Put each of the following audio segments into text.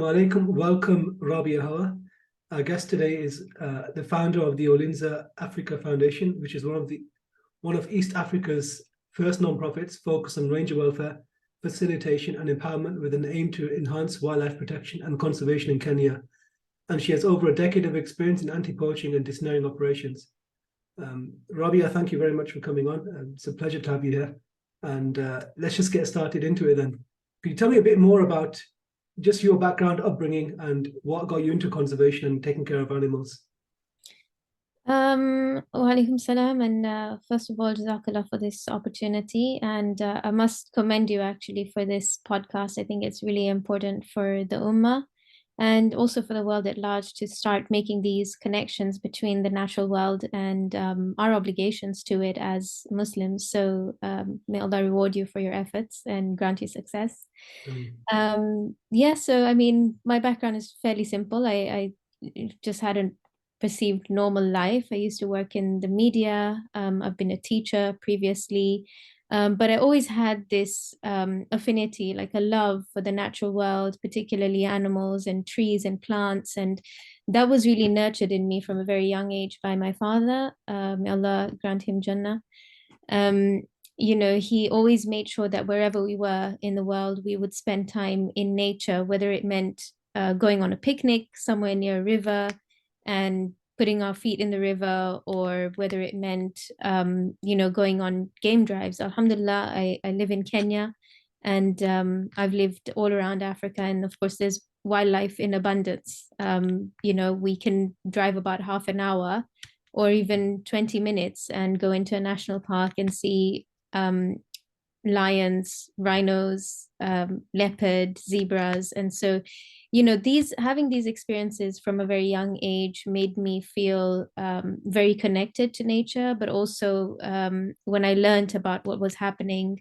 Alaikum. Welcome, Raabia Hawa. Our guest today is the founder of the Ulinzi Africa Foundation, which is one of East Africa's first non-profits focused on ranger welfare, facilitation, and empowerment with an aim to enhance wildlife protection and conservation in Kenya. And she has over a decade of experience in anti-poaching and desnaring operations. Raabia, thank you very much for coming on. It's a pleasure to have you here. And let's just get started into it then. Can you tell me a bit more about just your background, upbringing, and what got you into conservation and taking care of animals? Wa alaikum salam, and first of all, Jazakallah for this opportunity. And I must commend you actually for this podcast. I think it's really important for the Ummah and also for the world at large to start making these connections between the natural world and our obligations to it as Muslims. So may Allah reward you for your efforts and grant you success. Yeah, so I mean, my background is fairly simple. I just had a perceived normal life. I used to work in the media. I've been a teacher previously. But I always had this affinity, like a love for the natural world, particularly animals and trees and plants. And that was really nurtured in me from a very young age by my father. May Allah grant him Jannah. He always made sure that wherever we were in the world, we would spend time in nature, whether it meant going on a picnic somewhere near a river and putting our feet in the river, or whether it meant going on game drives. Alhamdulillah, I live in Kenya, and I've lived all around Africa, and of course there's wildlife in abundance. We can drive about half an hour or even 20 minutes and go into a national park and see lions, rhinos, leopard, zebras. And so, having these experiences from a very young age made me feel very connected to nature, but also when I learned about what was happening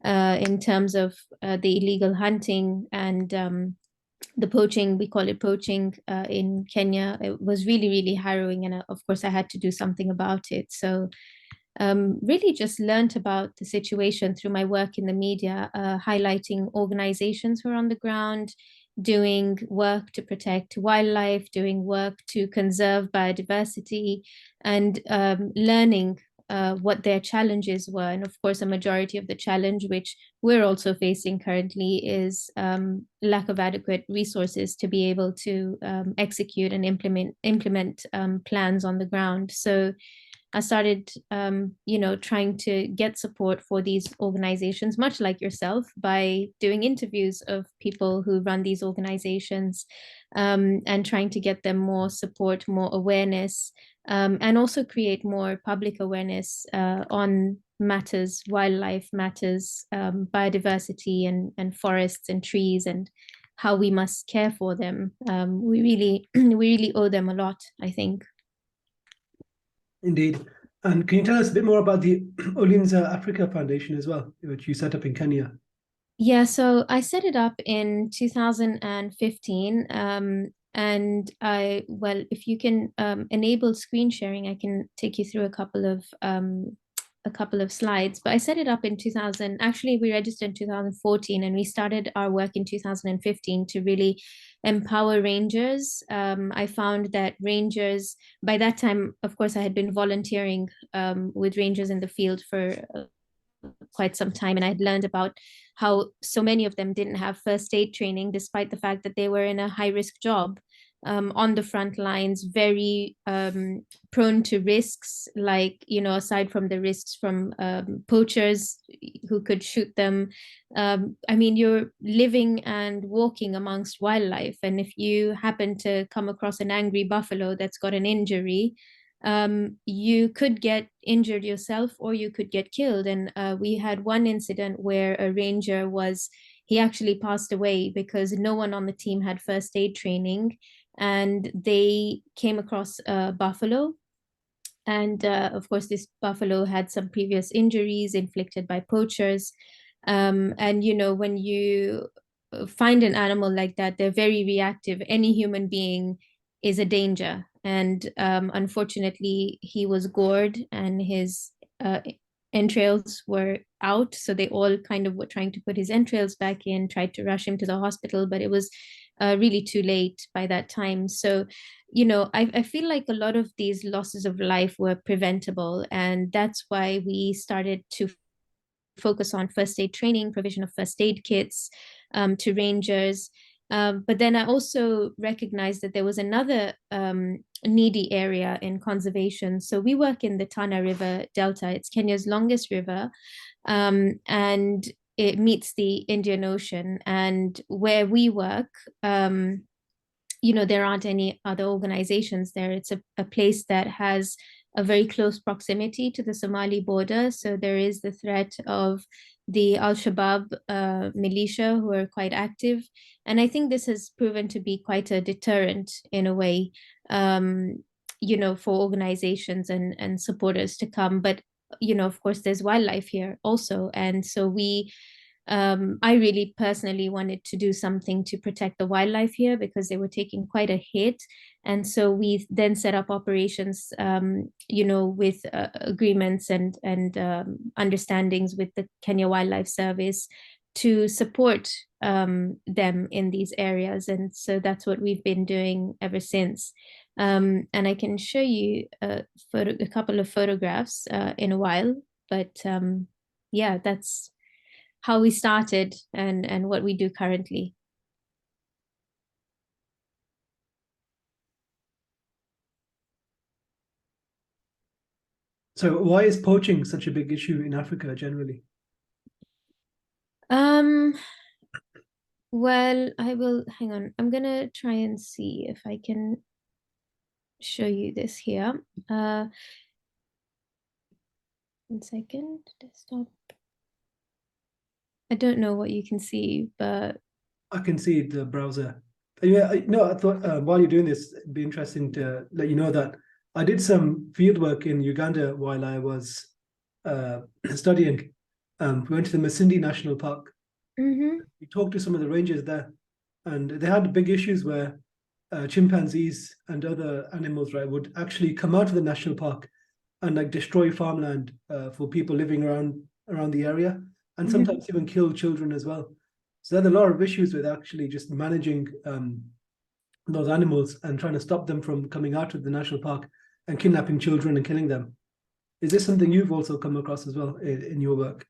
in terms of the illegal hunting and the poaching, we call it poaching in Kenya, it was really, really harrowing. And of course, I had to do something about it. So really just learned about the situation through my work in the media, highlighting organizations who are on the ground, doing work to protect wildlife, doing work to conserve biodiversity, and learning what their challenges were. And of course, a majority of the challenge, which we're also facing currently, is lack of adequate resources to be able to execute and implement plans on the ground. So I started, trying to get support for these organizations, much like yourself, by doing interviews of people who run these organizations, and trying to get them more support, more awareness, and also create more public awareness on matters, wildlife matters, biodiversity and forests and trees, and how we must care for them. We really owe them a lot, I think. Indeed. And can you tell us a bit more about the Ulinzi Africa Foundation as well, which you set up in Kenya? Yeah, so I set it up in 2015. And if you can enable screen sharing, I can take you through a couple of slides. But I set it up in 2000. Actually, we registered in 2014, and we started our work in 2015 to really empower rangers. I found that rangers, by that time, of course, I had been volunteering with rangers in the field for quite some time, and I had learned about how so many of them didn't have first aid training, despite the fact that they were in a high risk job, on the front lines, very prone to risks, like, aside from the risks from poachers who could shoot them. I mean, you're living and walking amongst wildlife, and if you happen to come across an angry buffalo that's got an injury, you could get injured yourself or you could get killed. And we had one incident where a ranger he actually passed away because no one on the team had first aid training, and they came across a buffalo. And of course, this buffalo had some previous injuries inflicted by poachers. And, when you find an animal like that, they're very reactive. Any human being is a danger. And unfortunately, he was gored and his entrails were out. So they all kind of were trying to put his entrails back in, tried to rush him to the hospital, but it was really too late by that time. So, I feel like a lot of these losses of life were preventable, and that's why we started to focus on first aid training, provision of first aid kits to rangers. But then I also recognized that there was another needy area in conservation. So we work in the Tana River Delta. It's Kenya's longest river, and it meets the Indian Ocean. And where we work, there aren't any other organizations there. It's a place that has a very close proximity to the Somali border. So there is the threat of the Al-Shabaab militia who are quite active. And I think this has proven to be quite a deterrent in a way, for organizations and supporters to come. But, of course, there's wildlife here also. And so I really personally wanted to do something to protect the wildlife here because they were taking quite a hit. And so we then set up operations, with agreements and understandings with the Kenya Wildlife Service to support them in these areas. And so that's what we've been doing ever since. And I can show you a couple of photographs in a while, but yeah, that's how we started and what we do currently. So why is poaching such a big issue in Africa generally? Um, well, I will hang on. I'm gonna try and see if I can show you this here. 1 second, desktop. I don't know what you can see, but I can see the browser. Yeah, no, I thought while you're doing this, it'd be interesting to let you know that I did some field work in Uganda while I was uh, studying. We went to the Masindi National Park. mm-hmm, We talked to some of the rangers there, and they had big issues where chimpanzees and other animals, right, would actually come out of the national park and like destroy farmland for people living around the area, and mm-hmm. sometimes even kill children as well. So there's a lot of issues with actually just managing those animals and trying to stop them from coming out of the national park and kidnapping children and killing them. Is this something you've also come across as well in your work?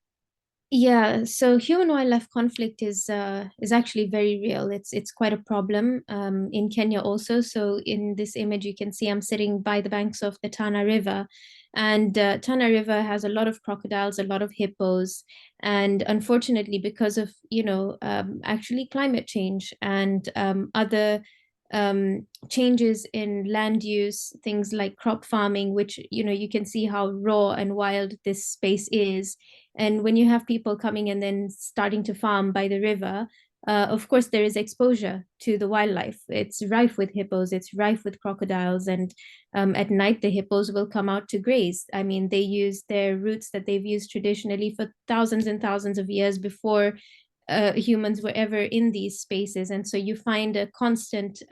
Yeah, so human wildlife conflict is actually very real. It's quite a problem in Kenya also. So in this image, you can see I'm sitting by the banks of the Tana River, and Tana River has a lot of crocodiles, a lot of hippos, and unfortunately, because of actually climate change and other changes in land use, things like crop farming, which you can see how raw and wild this space is. And when you have people coming and then starting to farm by the river, of course, there is exposure to the wildlife. It's rife with hippos, it's rife with crocodiles. And at night, the hippos will come out to graze. I mean, they use their roots that they've used traditionally for thousands and thousands of years before humans were ever in these spaces. And so you find a constant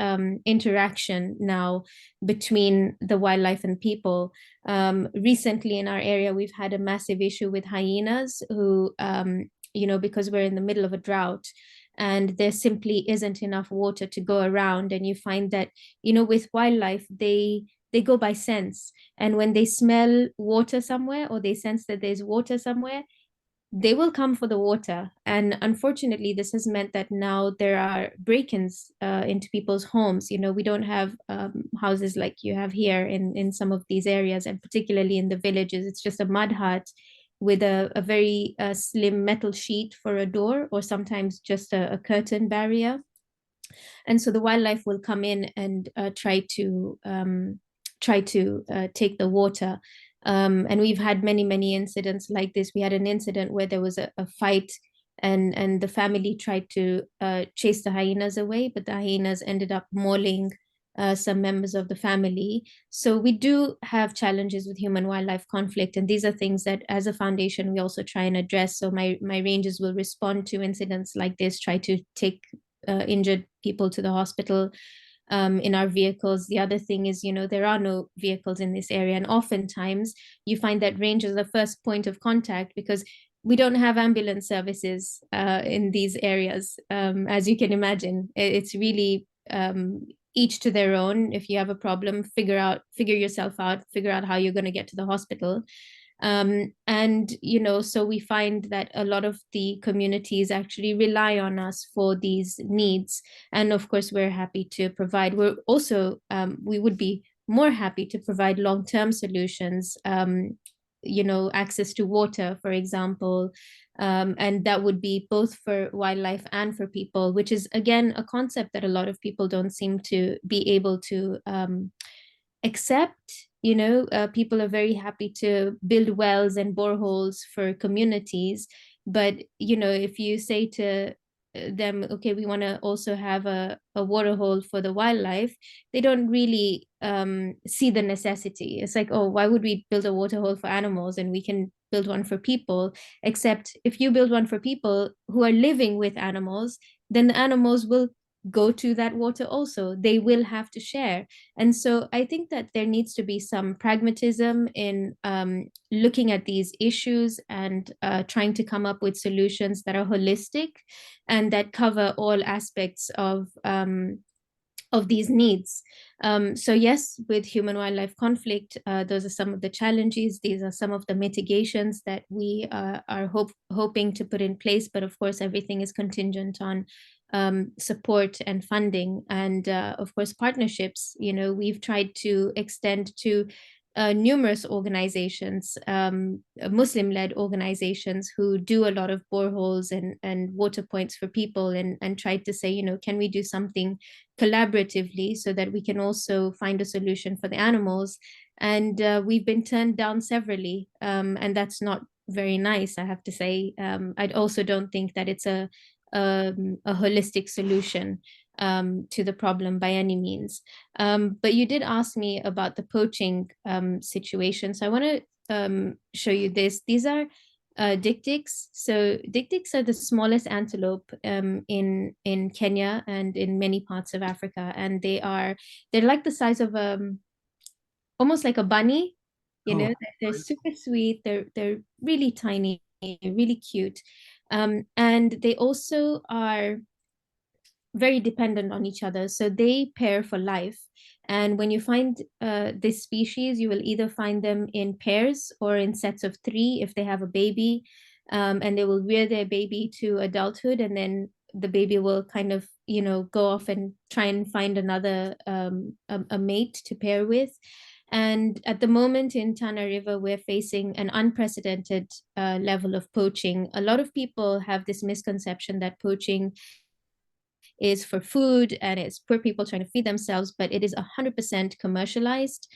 interaction now between the wildlife and people. Recently in our area, we've had a massive issue with hyenas who, because we're in the middle of a drought and there simply isn't enough water to go around. And you find that, with wildlife, they go by sense. And when they smell water somewhere or they sense that there's water somewhere, they will come for the water. And unfortunately, this has meant that now there are break-ins into people's homes. We don't have houses like you have here in some of these areas, and particularly in the villages. It's just a mud hut with a very slim metal sheet for a door, or sometimes just a curtain barrier. And so the wildlife will come in and try to take the water. And we've had many, many incidents like this. We had an incident where there was a fight, and the family tried to chase the hyenas away, but the hyenas ended up mauling some members of the family. So we do have challenges with human wildlife conflict, and these are things that, as a foundation, we also try and address. So my rangers will respond to incidents like this, try to take injured people to the hospital in our vehicles. The other thing is, there are no vehicles in this area. And oftentimes you find that rangers are the first point of contact because we don't have ambulance services in these areas, as you can imagine. It's really each to their own. If you have a problem, figure yourself out, figure out how you're going to get to the hospital. And so we find that a lot of the communities actually rely on us for these needs, and of course we're happy to provide. We're also we would be more happy to provide long-term solutions, access to water, for example, and that would be both for wildlife and for people, which is again a concept that a lot of people don't seem to be able to accept. People are very happy to build wells and boreholes for communities, but if you say to them, okay, we want to also have a water hole for the wildlife, they don't really see the necessity. It's like, oh, why would we build a water hole for animals and we can build one for people? Except if you build one for people who are living with animals, then the animals will go to that water also. They will have to share. And so I think that there needs to be some pragmatism in looking at these issues and trying to come up with solutions that are holistic and that cover all aspects of these needs. So yes, with human wildlife conflict, those are some of the challenges. These are some of the mitigations that we are hoping to put in place. But of course, everything is contingent on support and funding, and of course partnerships. We've tried to extend to numerous organizations, Muslim-led organizations who do a lot of boreholes and water points for people, and tried to say, can we do something collaboratively so that we can also find a solution for the animals? And we've been turned down severally, and that's not very nice, I have to say. I also don't think that it's a holistic solution to the problem by any means. But you did ask me about the poaching situation. So I want to show you this. These are dictics. So dictics are the smallest antelope in Kenya and in many parts of Africa, and they're like the size of almost like a bunny. Oh, They're super sweet. They're really tiny, really cute, and they also are very dependent on each other. So they pair for life. And when you find this species, you will either find them in pairs or in sets of three if they have a baby, and they will rear their baby to adulthood, and then the baby will kind of, go off and try and find another a mate to pair with. And at the moment in Tana River, we're facing an unprecedented level of poaching. A lot of people have this misconception that poaching is for food and it's poor people trying to feed themselves, but it is 100% commercialized.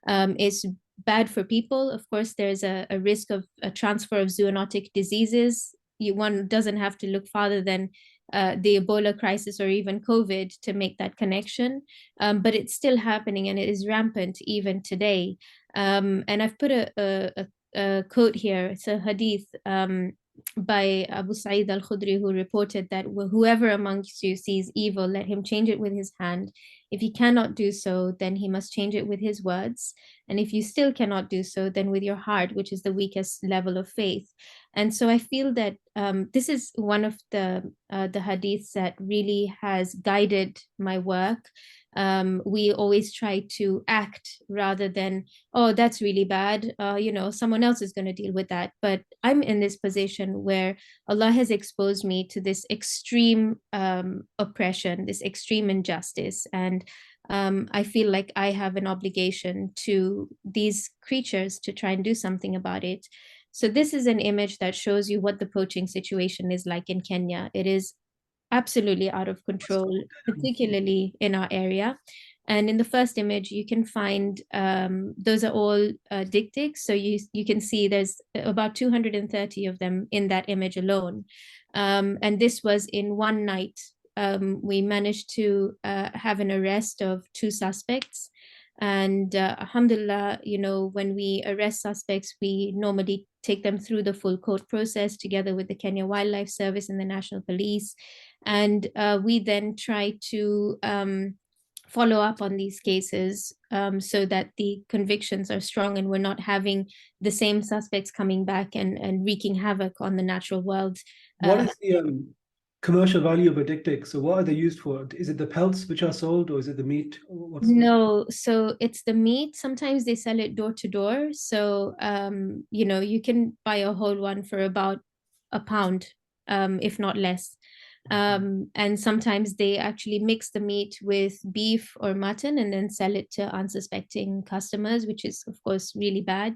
It's bad for people. Of course, there's a risk of a transfer of zoonotic diseases. One doesn't have to look farther than the Ebola crisis or even COVID to make that connection. But it's still happening and it is rampant even today. And I've put a quote here. It's a hadith by Abu Sa'id al-Khudri, who reported that whoever amongst you sees evil, let him change it with his hand. If he cannot do so, then he must change it with his words. And if you still cannot do so, then with your heart, which is the weakest level of faith. And so I feel that this is one of the hadiths that really has guided my work. We always try to act rather than, oh, that's really bad. Someone else is going to deal with that. But I'm in this position where Allah has exposed me to this extreme oppression, this extreme injustice. And I feel like I have an obligation to these creatures to try and do something about it. So this is an image that shows you what the poaching situation is like in Kenya. It is absolutely out of control, particularly in our area. And in the first image, you can find those are all dictics. So you can see there's about 230 of them in that image alone. And this was in one night. We managed to have an arrest of 2 suspects. And alhamdulillah, when we arrest suspects, we normally take them through the full court process together with the Kenya Wildlife Service and the National Police. And we then try to follow up on these cases, so that the convictions are strong and we're not having the same suspects coming back and wreaking havoc on the natural world. What is the commercial value of a dik-dik? So what are they used for? Is it the pelts which are sold, or is it the meat? What's No, so it's the meat. Sometimes they sell it door to door. So, you can buy a whole one for about £1, if not less. And sometimes they actually mix the meat with beef or mutton and then sell it to unsuspecting customers, which is, of course, really bad.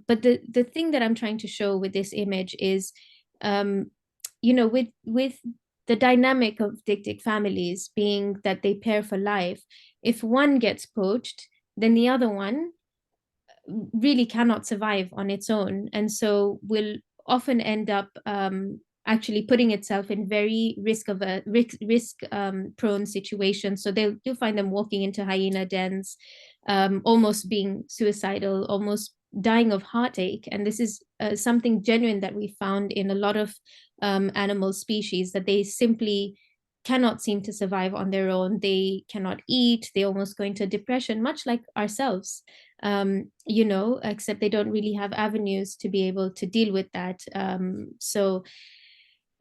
But the thing that I'm trying to show with this image is, um, with the dynamic of dik families being that they pair for life, if one gets poached, then the other one really cannot survive on its own, and so will often end up actually putting itself in very risk prone situations. So you'll find them walking into hyena dens, almost being suicidal, almost dying of heartache. And this is something genuine that we found in a lot of animal species, that they simply cannot seem to survive on their own. They cannot eat. They almost go into depression, much like ourselves, except they don't really have avenues to be able to deal with that. So,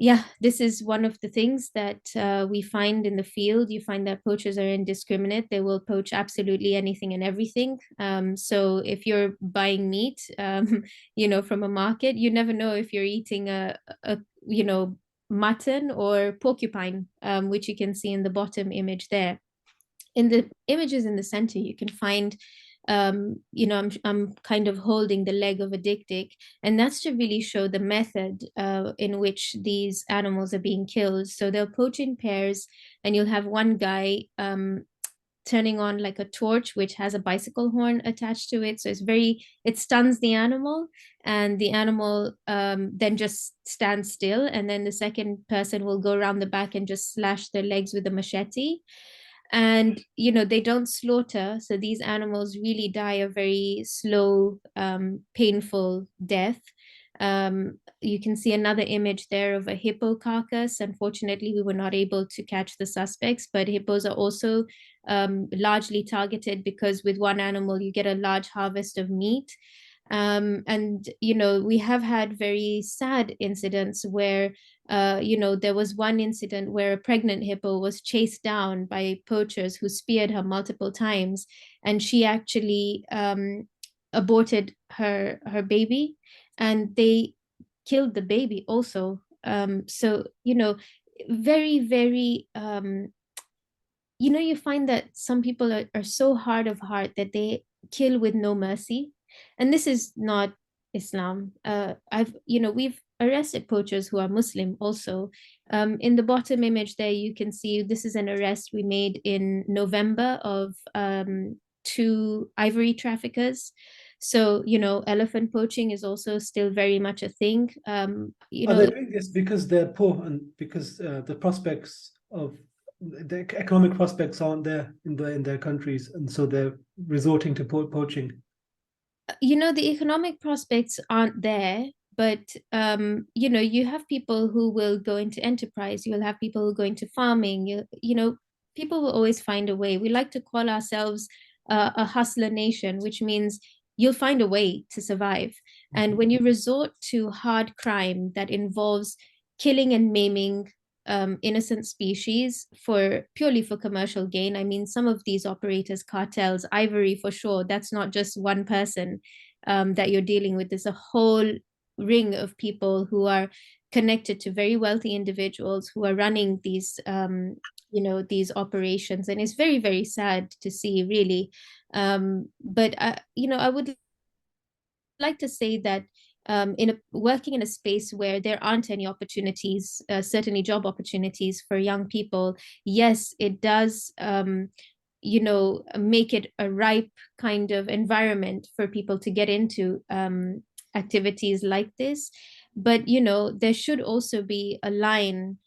yeah, this is one of the things that we find in the field. You find that poachers are indiscriminate. They will poach absolutely anything and everything. So if you're buying meat, from a market, you never know if you're eating a mutton or porcupine, which you can see in the bottom image there. In the images in the center, you can find, I'm kind of holding the leg of a dik, and that's to really show the method in which these animals are being killed. So they'll poach in pairs, and you'll have one guy turning on like a torch which has a bicycle horn attached to it, so it stuns the animal, and the animal then just stands still, and then the second person will go around the back and just slash their legs with a machete. And they don't slaughter, so these animals really die a very slow, painful death. You can see another image there of a hippo carcass. Unfortunately, we were not able to catch the suspects, but hippos are also largely targeted, because with one animal you get a large harvest of meat. And we have had very sad incidents where there was one incident where a pregnant hippo was chased down by poachers who speared her multiple times, and she actually aborted her baby, and they killed the baby also. So very, very, you find that some people are so hard of heart that they kill with no mercy. And this is not Islam. We've arrested poachers who are Muslim also. In the bottom image there, you can see this is an arrest we made in November of 2 ivory traffickers. So, elephant poaching is also still very much a thing. Are they doing this because they're poor and because the prospects of the economic prospects aren't there in their countries, and so they're resorting to poaching? The economic prospects aren't there, but you have people who will go into enterprise, you'll have people who go into farming, people will always find a way. We like to call ourselves a hustler nation, which means you'll find a way to survive. And when you resort to hard crime that involves killing and maiming innocent species for purely for commercial gain. I mean, some of these operators, cartels, ivory for sure, that's not just one person that you're dealing with. There's a whole ring of people who are connected to very wealthy individuals who are running these operations, and it's very, very sad to see, really. But I would like to say that working in a space where there aren't any opportunities, certainly job opportunities for young people, yes, it does, make it a ripe kind of environment for people to get into activities like this. But, there should also be a line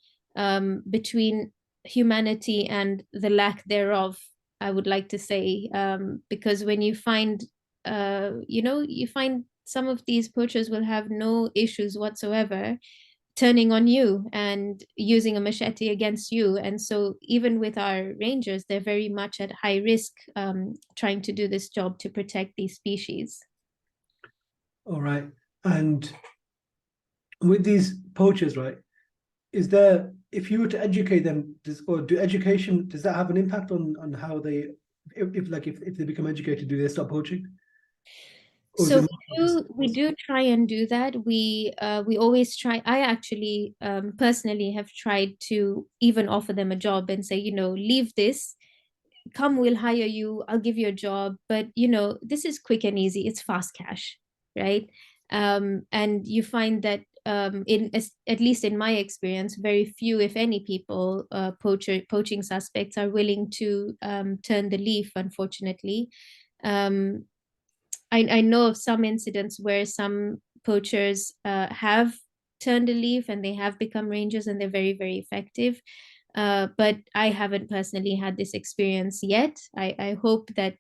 between humanity and the lack thereof, I would like to say, because when you find you find some of these poachers will have no issues whatsoever turning on you and using a machete against you. And so even with our rangers, they're very much at high risk, trying to do this job to protect these species. All right. And with these poachers, right, is there, if you were to educate them, or do education, does that have an impact on how they, if they become educated, do they stop poaching? Or is So it we do try and do that. We always try. I actually personally have tried to even offer them a job and say, leave this, come, we'll hire you, I'll give you a job. But this is quick and easy. It's fast cash, right? And you find that at least in my experience, very few, if any, people, poaching suspects are willing to turn the leaf, unfortunately. Um, I know of some incidents where some poachers have turned a leaf and they have become rangers and they're very, very effective. But I haven't personally had this experience yet. I hope that,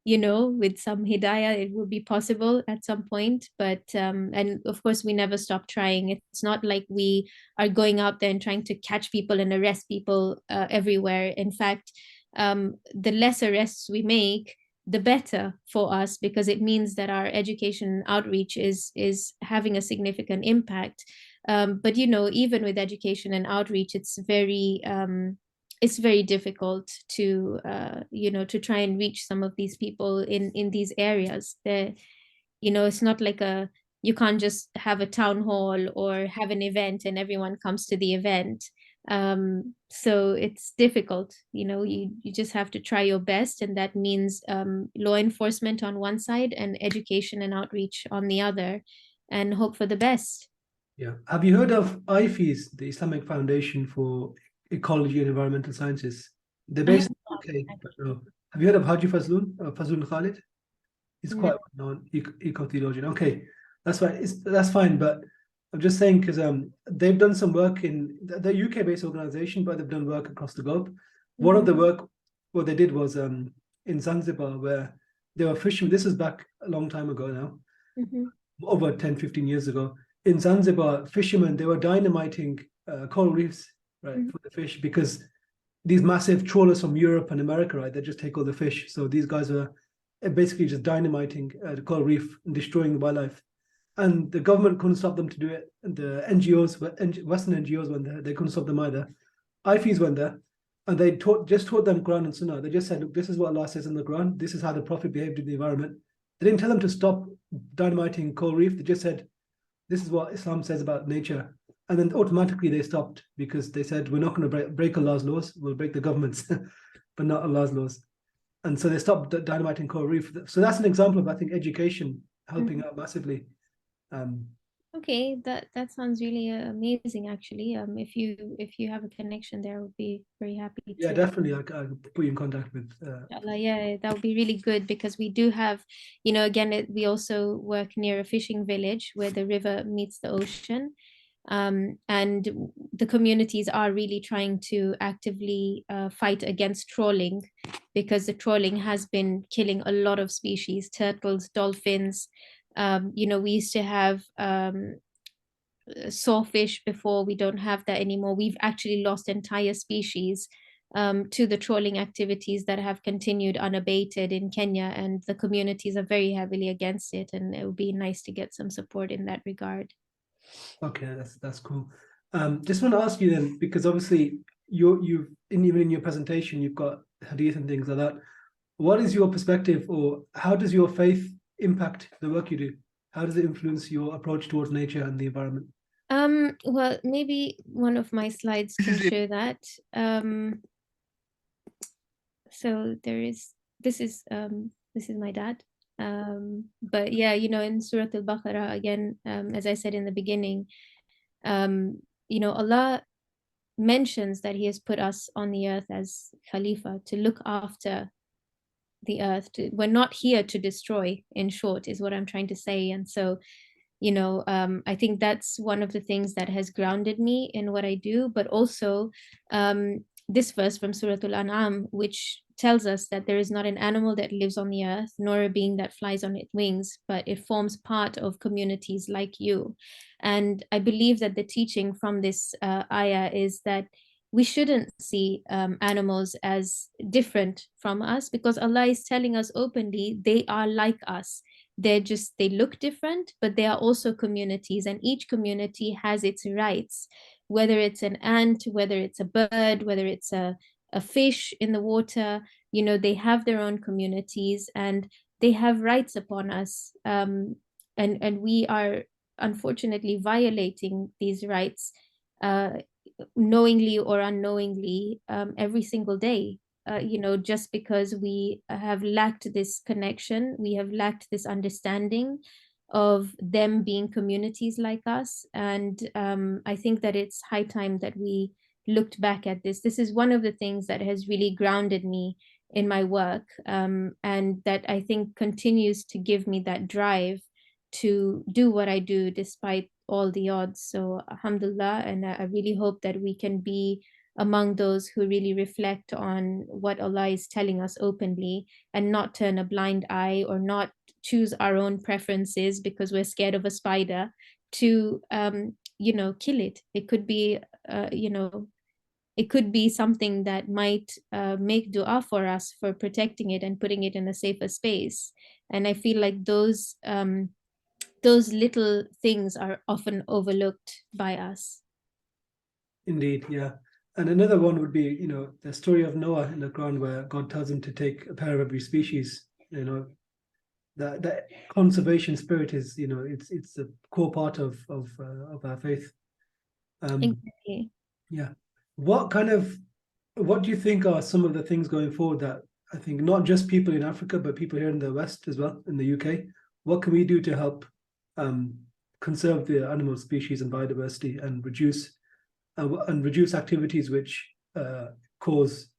with some hidayah, it will be possible at some point. But, and of course, we never stop trying. It's not like we are going out there and trying to catch people and arrest people everywhere. In fact, the less arrests we make, the better for us, because it means that our education and outreach is having a significant impact. But even with education and outreach, it's very difficult to to try and reach some of these people in these areas. It's not like you can't just have a town hall or have an event and everyone comes to the event. So it's difficult. You just have to try your best, and that means law enforcement on one side and education and outreach on the other, and hope for the best. Yeah. Have you heard of IFES, the Islamic Foundation for Ecology and Environmental Sciences? They're I have based in the UK, but no. Have you heard of Haji Fazlun, Fazlun Khalid? He's no. quite well known eco theologian. Okay, that's fine. That's fine. But I'm just saying because they've done some work in the UK-based organization, but they've done work across the globe. One of the work what they did was in Zanzibar, where they were fishing. This is back a long time ago now, Mm-hmm. over 10, 15 years ago. In Zanzibar, fishermen, they were dynamiting coral reefs, right, Mm-hmm. for the fish, because these massive trawlers from Europe and America, right, they just take all the fish. So these guys were basically just dynamiting the coral reef and destroying the wildlife. And the government couldn't stop them to do it. And the NGOs, Western NGOs went there. They couldn't stop them either. IFES went there, and they just taught them Quran and Sunnah. They just said, look, this is what Allah says in the Quran. This is how the Prophet behaved in the environment. They didn't tell them to stop dynamiting coral reef. They just said, this is what Islam says about nature. And then automatically they stopped, because they said, we're not going to break Allah's laws. We'll break the government's, but not Allah's laws. And so they stopped dynamiting coral reef. So that's an example of, I think, education helping out massively. Um, Okay, that sounds really amazing, actually. If you have a connection there, I would be very happy yeah, to. definitely. I could put you in contact with. Yeah, that would be really good, because we do have, again, we also work near a fishing village where the river meets the ocean. And the communities are really trying to actively fight against trawling, because the trawling has been killing a lot of species, turtles, dolphins. We used to have sawfish before. We don't have that anymore. We've actually lost entire species to the trawling activities that have continued unabated in Kenya, and the communities are very heavily against it. And it would be nice to get some support in that regard. Okay, that's cool. Just want to ask you then, because obviously even in your presentation you've got hadith and things like that. What is your perspective, or how does your faith impact the work you do? How does it influence your approach towards nature and the environment? Well, maybe one of my slides can show that. So this is my dad. But yeah, in Surah Al-Baqarah, again, as I said in the beginning, Allah mentions that He has put us on the earth as Khalifa to look after the earth. We're not here to destroy, in short, is what I'm trying to say. And so, I think that's one of the things that has grounded me in what I do. But also, this verse from Surah Al-An'am, which tells us that there is not an animal that lives on the earth, nor a being that flies on its wings, but it forms part of communities like you. And I believe that the teaching from this ayah is that we shouldn't see animals as different from us, because Allah is telling us openly they are like us. They look different, but they are also communities, and each community has its rights, whether it's an ant, whether it's a bird, whether it's a fish in the water. They have their own communities and they have rights upon us. And we are unfortunately violating these rights, uh, knowingly or unknowingly, every single day. Just because we have lacked this connection, we have lacked this understanding of them being communities like us. And I think that it's high time that we looked back at this. This is one of the things that has really grounded me in my work, and that I think continues to give me that drive to do what I do despite all the odds. So, alhamdulillah, and I really hope that we can be among those who really reflect on what Allah is telling us openly, and not turn a blind eye or not choose our own preferences because we're scared of a spider to kill it. It could be it could be something that might make dua for us for protecting it and putting it in a safer space. And I feel like those little things are often overlooked by us. Indeed, yeah. And another one would be, the story of Noah in the Quran, where God tells him to take a pair of every species. That conservation spirit is, it's a core part of our faith. Exactly. Yeah. What do you think are some of the things going forward that I think not just people in Africa, but people here in the West as well, in the UK, what can we do to help um, conserve the animal species and biodiversity and reduce activities which cause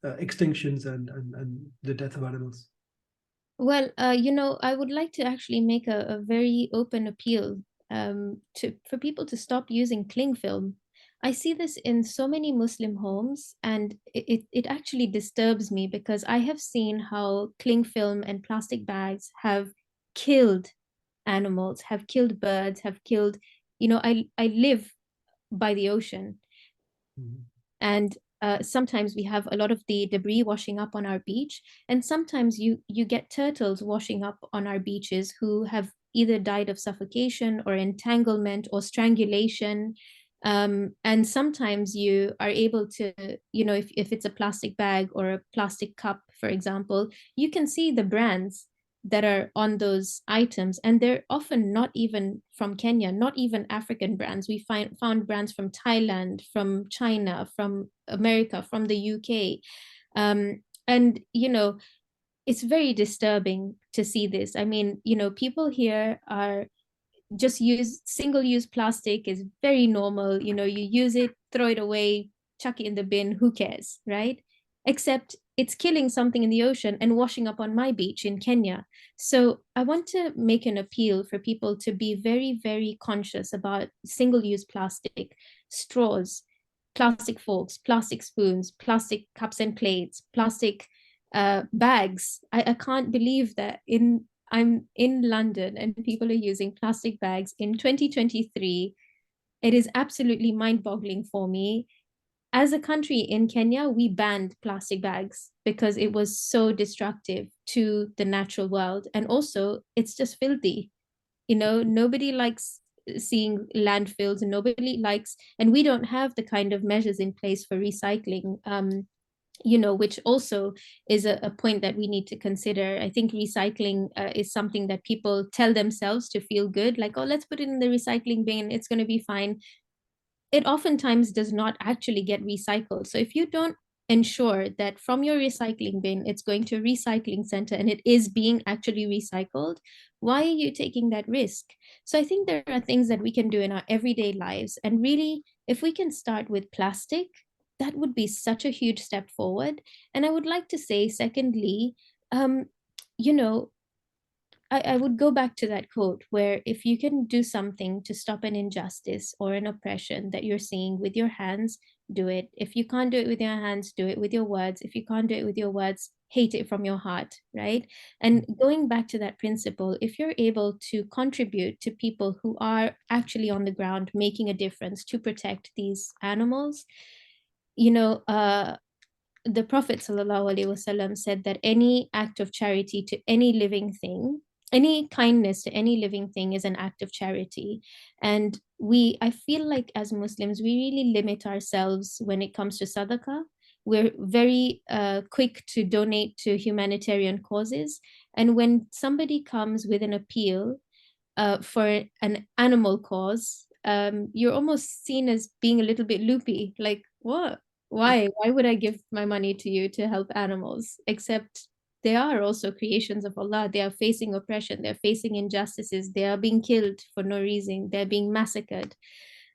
extinctions and the death of animals? Well, I would like to actually make a very open appeal, for people to stop using cling film. I see this in so many Muslim homes, and it actually disturbs me because I have seen how cling film and plastic bags have killed animals, have killed birds, have killed, I live by the ocean. Mhm. And sometimes we have a lot of the debris washing up on our beach, and sometimes you get turtles washing up on our beaches who have either died of suffocation or entanglement or strangulation. And sometimes you are able to, if it's a plastic bag or a plastic cup, for example, you can see the brands that are on those items, and they're often not even from Kenya, not even African brands. We found brands from Thailand, from China, from America, from the UK. And it's very disturbing to see this. I mean, people here are just use single-use plastic is very normal. You use it, throw it away, chuck it in the bin, who cares, right? Except it's killing something in the ocean and washing up on my beach in Kenya. So I want to make an appeal for people to be very, very conscious about single-use plastic, straws, plastic forks, plastic spoons, plastic cups and plates, plastic bags. I can't believe that I'm in London and people are using plastic bags in 2023. It is absolutely mind-boggling for me. As a country in Kenya, we banned plastic bags because it was so destructive to the natural world. And also, it's just filthy. Nobody likes seeing landfills, and nobody likes, and we don't have the kind of measures in place for recycling. Which also is a point that we need to consider. I think recycling is something that people tell themselves to feel good, like, oh, let's put it in the recycling bin, it's going to be fine. It oftentimes does not actually get recycled. So if you don't ensure that from your recycling bin, it's going to a recycling center and it is being actually recycled, why are you taking that risk? So I think there are things that we can do in our everyday lives. And really, if we can start with plastic, that would be such a huge step forward. And I would like to say, secondly, um, you know, I would go back to that quote where if you can do something to stop an injustice or an oppression that you're seeing with your hands, do it. If you can't do it with your hands, do it with your words. If you can't do it with your words, hate it from your heart, right? And going back to that principle, if you're able to contribute to people who are actually on the ground making a difference to protect these animals, you know, the Prophet ﷺ said that any act of charity to any living thing, any kindness to any living thing is an act of charity. And I feel like as Muslims, we really limit ourselves when it comes to sadaqah. We're very quick to donate to humanitarian causes. And when somebody comes with an appeal for an animal cause, you're almost seen as being a little bit loopy. Like, what? Why? Why would I give my money to you to help animals? Except they are also creations of Allah. They are facing oppression. They're facing injustices. They are being killed for no reason. They're being massacred.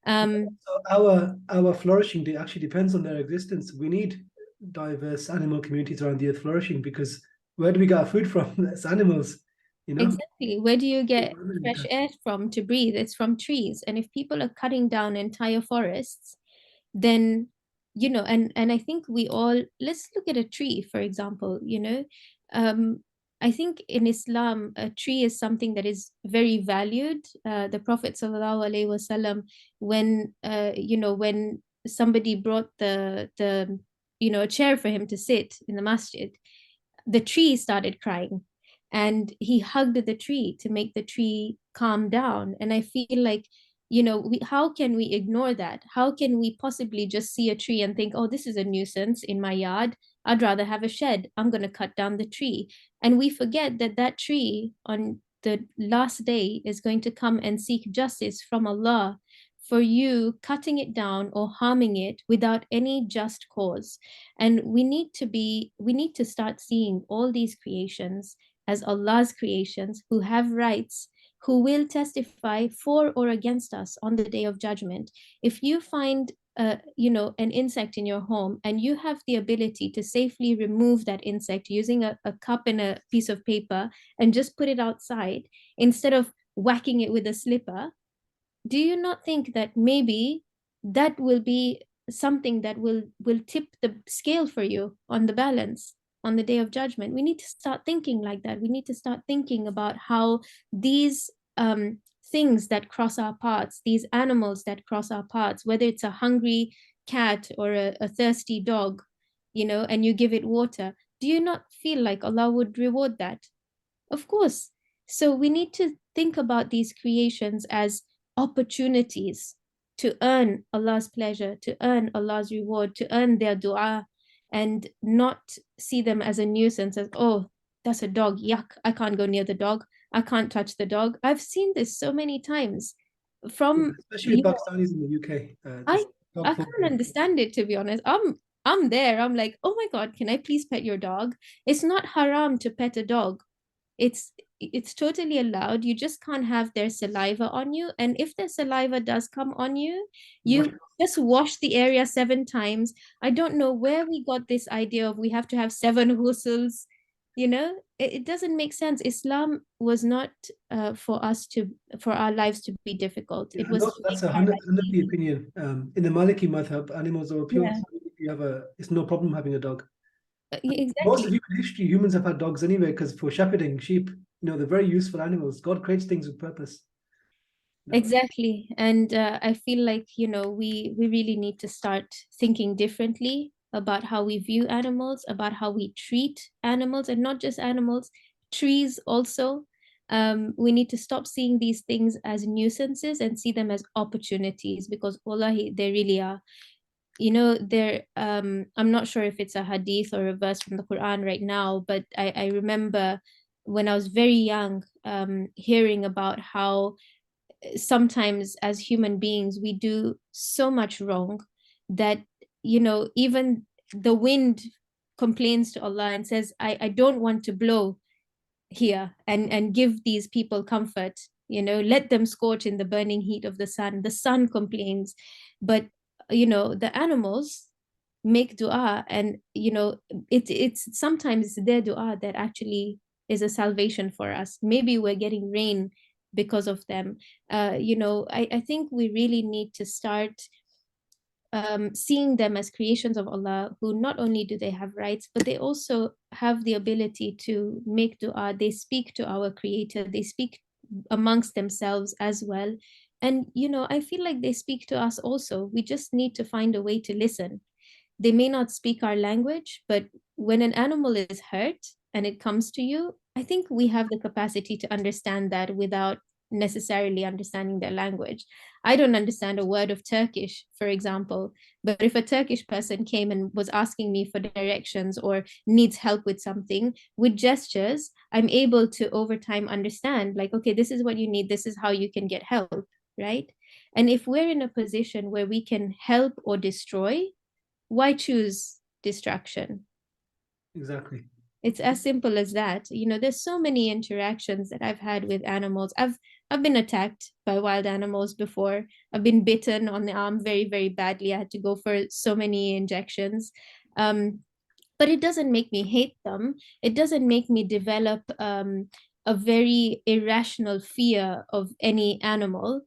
So our flourishing actually depends on their existence. We need diverse animal communities around the earth flourishing, because where do we get our food from? It's animals, you know. Exactly. Where do you get fresh Environment. air from to breathe? It's from trees. And if people are cutting down entire forests, then, and I think we all, let's look at a tree, for example, I think in Islam, a tree is something that is very valued. The Prophet ﷺ, when somebody brought a chair for him to sit in the masjid, the tree started crying, and he hugged the tree to make the tree calm down. And I feel like, how can we ignore that? How can we possibly just see a tree and think, oh, this is a nuisance in my yard, I'd rather have a shed, I'm going to cut down the tree? And we forget that that tree on the last day is going to come and seek justice from Allah for you cutting it down or harming it without any just cause. And we need to start seeing all these creations as Allah's creations who have rights, who will testify for or against us on the day of judgment. If you find an insect in your home and you have the ability to safely remove that insect using a cup and a piece of paper and just put it outside instead of whacking it with a slipper, do you not think that maybe that will be something that will tip the scale for you on the balance on the day of judgment? We need to start thinking like that. We need to start thinking about how these things that cross our paths, these animals that cross our paths, whether it's a hungry cat or a thirsty dog, and you give it water, do you not feel like Allah would reward that? Of course. So we need to think about these creations as opportunities to earn Allah's pleasure, to earn Allah's reward, to earn their dua, and not see them as a nuisance, as, oh, that's a dog, yuck, I can't go near the dog, I can't touch the dog. I've seen this so many times Yeah, from, especially you with know, Pakistanis in the UK. I This dog I phobia. can't understand it, to be honest. I'm there. I'm like, oh my God, can I please pet your dog? It's not haram to pet a dog. it's it's totally allowed. You just can't have their saliva on you. And if their saliva does come on you, What? you just wash the area 7 times. I don't know where we got this idea of we have to have 7 ghusls. It doesn't make sense. Islam was not for our lives to be difficult. Yeah, It and was also to make that's a our hundred lives hundred the easy. opinion. In the Maliki madhab, animals are pure. Yeah, If you have it's no problem having a dog. Most of exactly. human history, humans have had dogs anyway, because for shepherding sheep, they're very useful animals. God creates things with purpose. No, Exactly. And I feel like, we really need to start thinking differently about how we view animals, about how we treat animals, and not just animals, trees also. We need to stop seeing these things as nuisances and see them as opportunities, because wallahi, they really are. I'm not sure if it's a hadith or a verse from the Quran right now, but I remember when I was very young, hearing about how sometimes as human beings we do so much wrong that even the wind complains to Allah and says, I don't want to blow here and give these people comfort. Let them scorch in the burning heat of the sun complains. But the animals make dua, and it's sometimes their dua that actually is a salvation for us. Maybe we're getting rain because of them. I think we really need to start seeing them as creations of Allah, who not only do they have rights, but they also have the ability to make dua. They speak to our Creator, they speak amongst themselves as well. And, I feel like they speak to us also. We just need to find a way to listen. They may not speak our language, but when an animal is hurt and it comes to you, I think we have the capacity to understand that without necessarily understanding their language. I don't understand a word of Turkish, for example, but if a Turkish person came and was asking me for directions or needs help with something, with gestures, I'm able to over time understand, like, okay, this is what you need, this is how you can get help, right? And if we're in a position where we can help or destroy, why choose distraction? Exactly. It's as simple as that. There's so many interactions that I've had with animals. I've been attacked by wild animals before. I've been bitten on the arm very, very badly. I had to go for so many injections. But it doesn't make me hate them. It doesn't make me develop a very irrational fear of any animal,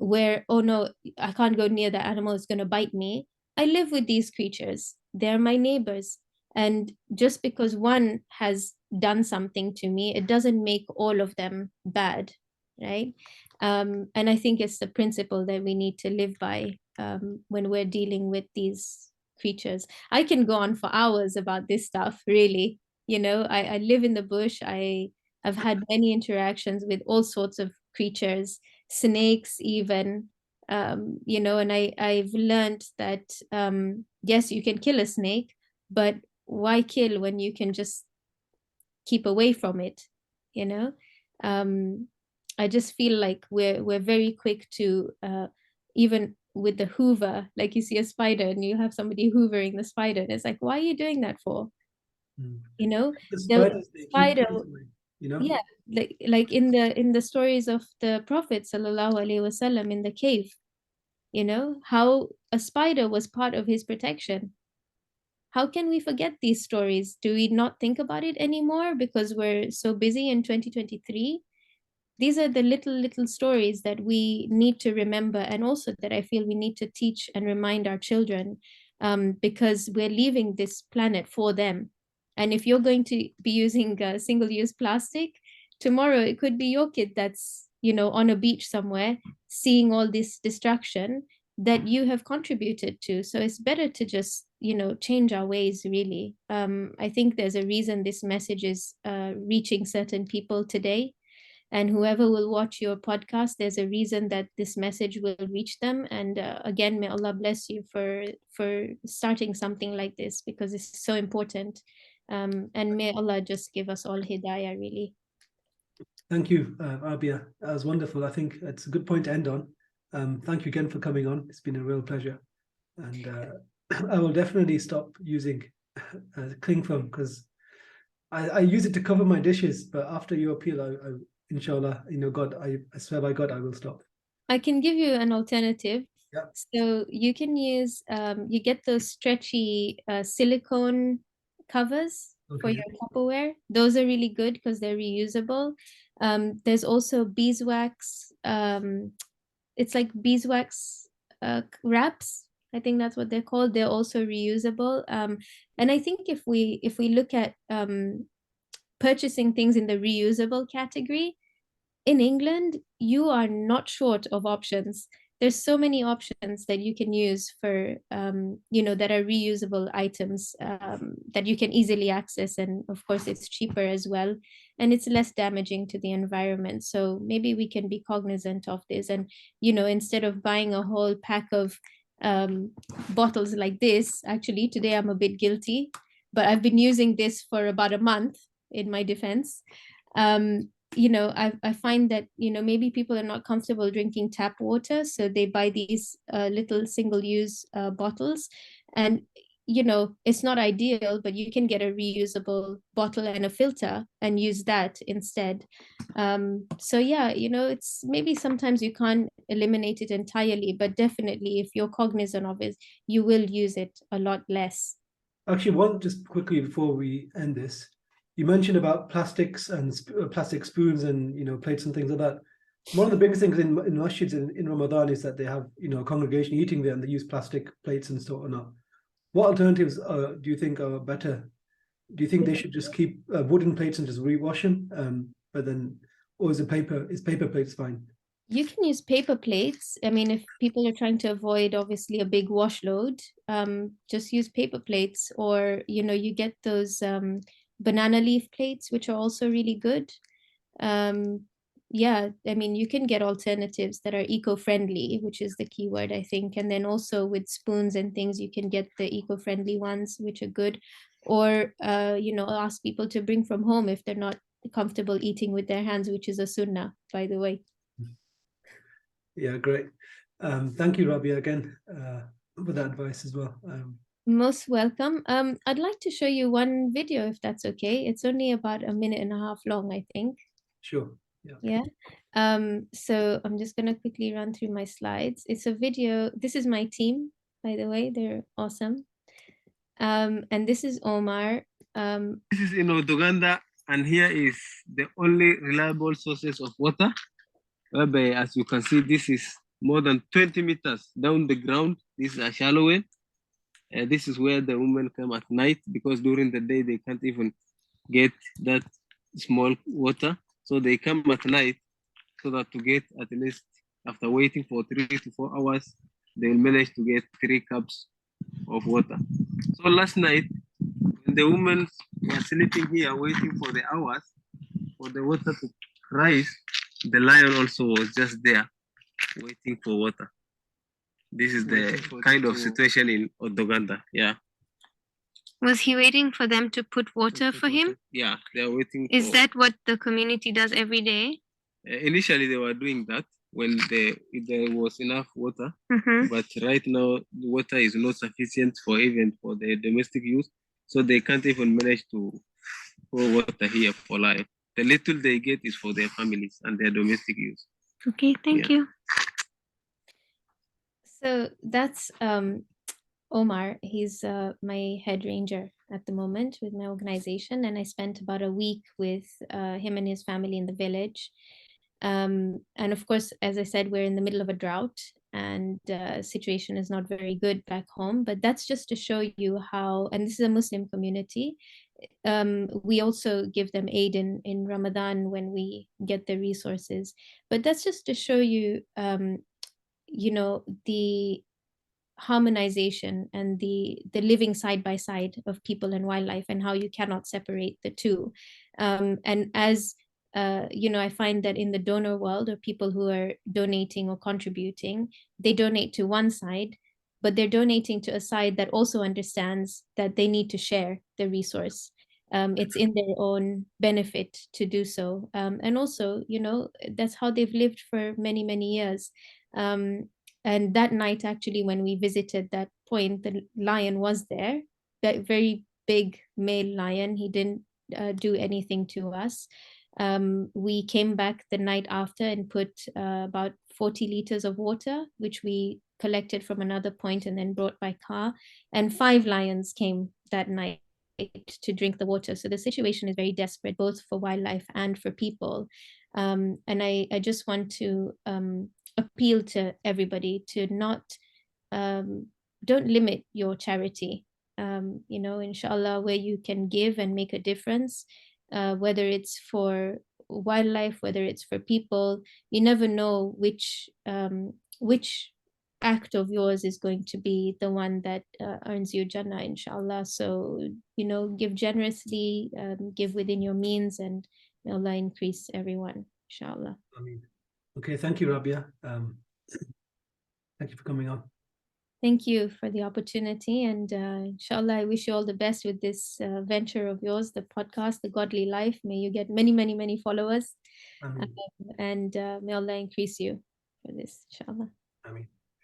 where, oh no, I can't go near the animal, it's going to bite me. I live with these creatures. They're my neighbors. And just because one has done something to me, it doesn't make all of them bad, right? And I think it's the principle that we need to live by when we're dealing with these creatures. I can go on for hours about this stuff, really. I live in the bush. I've had many interactions with all sorts of creatures, snakes even, and I've learned that, yes, you can kill a snake, but why kill when you can just keep away from it, you know? Um, I just feel like we're very quick to even with the hoover, like you see a spider and you have somebody hoovering the spider, and it's like, why are you doing that for? Mm. You know, The the spiders, they keep spider, things away, yeah, like in the stories of the Prophet sallallahu alaihi wasallam in the cave, how a spider was part of his protection. How can we forget these stories? Do we not think about it anymore because we're so busy in 2023? These are the little stories that we need to remember, and also that I feel we need to teach and remind our children, because we're leaving this planet for them. And if you're going to be using single-use plastic, tomorrow it could be your kid that's on a beach somewhere seeing all this destruction that you have contributed to. So it's better to just change our ways, really. I think there's a reason this message is reaching certain people today, and whoever will watch your podcast, there's a reason that this message will reach them. And again, may Allah bless you for starting something like this, because it's so important. And may Allah just give us all hidayah, really. Thank you, Raabia. That was wonderful. I think it's a good point to end on. Thank you again for coming on. It's been a real pleasure. And I will definitely stop using cling film, because I use it to cover my dishes. But after your appeal, inshallah, God, I swear by God, I will stop. I can give you an alternative. Yeah. So you can use, you get those stretchy silicone covers for Okay. your Tupperware. Those are really good because they're reusable. There's also beeswax. It's like beeswax wraps. I think that's what they're called. They're also reusable. And I think if we look at purchasing things in the reusable category, in England, you are not short of options. There's so many options that you can use for, that are reusable items, that you can easily access. And of course, it's cheaper as well. And it's less damaging to the environment. So maybe we can be cognizant of this. And, instead of buying a whole pack of bottles like this, actually, today I'm a bit guilty, but I've been using this for about a month in my defense. I find that maybe people are not comfortable drinking tap water, so they buy these little single-use bottles. And it's not ideal, but you can get a reusable bottle and a filter and use that instead. So yeah, it's maybe sometimes you can't eliminate it entirely, but definitely if you're cognizant of it, you will use it a lot less. Actually, one just quickly before we end this, you mentioned about plastics and plastic spoons and plates and things like that. One of the biggest things in masjids in Ramadan is that they have, a congregation eating there and they use plastic plates and so on. What alternatives do you think are better? Do you think they should just keep wooden plates and just rewash them? But then, or is paper plates fine? You can use paper plates. I mean, if people are trying to avoid obviously a big wash load, just use paper plates, or you get those banana leaf plates, which are also really good. Yeah, I mean, you can get alternatives that are eco-friendly, which is the key word, I think. And then also with spoons and things, you can get the eco-friendly ones, which are good. Or ask people to bring from home if they're not comfortable eating with their hands, which is a sunnah, by the way. Yeah, great. Thank you, Raabia, again for that advice as well. Most welcome. I'd like to show you one video if that's okay. It's only about a minute and a half long, I think. Sure. Yeah. Yeah. So I'm just gonna quickly run through my slides. It's a video. This is my team, by the way. They're awesome. And this is Omar. This is in Uganda, and here is the only reliable sources of water. Whereby, as you can see, this is more than 20 meters down the ground. This is a shallow well. This is where the women come at night, because during the day they can't even get that small water. So they come at night so that to get at least, after waiting for 3 to 4 hours, they will manage to get 3 cups of water. So last night, when the women were sleeping here waiting for the hours for the water to rise, the lion also was just there waiting for water. This is the kind of situation in Odoganda. Yeah. Was he waiting for them to put water for him? Yeah, they are waiting. Is that what the community does every day? Initially, they were doing that when there was enough water, but right now the water is not sufficient for even for the domestic use, so they can't even manage to pour water here for life. The little they get is for their families and their domestic use. Okay, thank you. So that's Omar. He's my head ranger at the moment with my organization, and I spent about a week with him and his family in the village. And of course, as I said, we're in the middle of a drought, and situation is not very good back home. But that's just to show you how, and this is a Muslim community. We also give them aid in Ramadan when we get the resources. But that's just to show you, the harmonization and the living side by side of people and wildlife, and how you cannot separate the two. And as I find that in the donor world, or people who are donating or contributing, they donate to one side, but they're donating to a side that also understands that they need to share the resource. It's in their own benefit to do so. And also, that's how they've lived for many, many years. And that night, actually, when we visited that point, the lion was there, that very big male lion. He didn't do anything to us. We came back the night after and put about 40 liters of water, which we collected from another point and then brought by car. And 5 lions came that night to drink the water. So the situation is very desperate, both for wildlife and for people. And I just want to appeal to everybody to not, don't limit your charity. Inshallah, where you can give and make a difference, whether it's for wildlife, whether it's for people, you never know which act of yours is going to be the one that earns you Jannah, inshallah. So, give generously, give within your means, and may Allah increase everyone, inshallah. Ameen. Okay, thank you, Raabia. Thank you for coming on. Thank you for the opportunity, and inshallah, I wish you all the best with this venture of yours, the podcast, The Godly Life. May you get many, many, many followers, and may Allah increase you for this, inshallah. Ameen.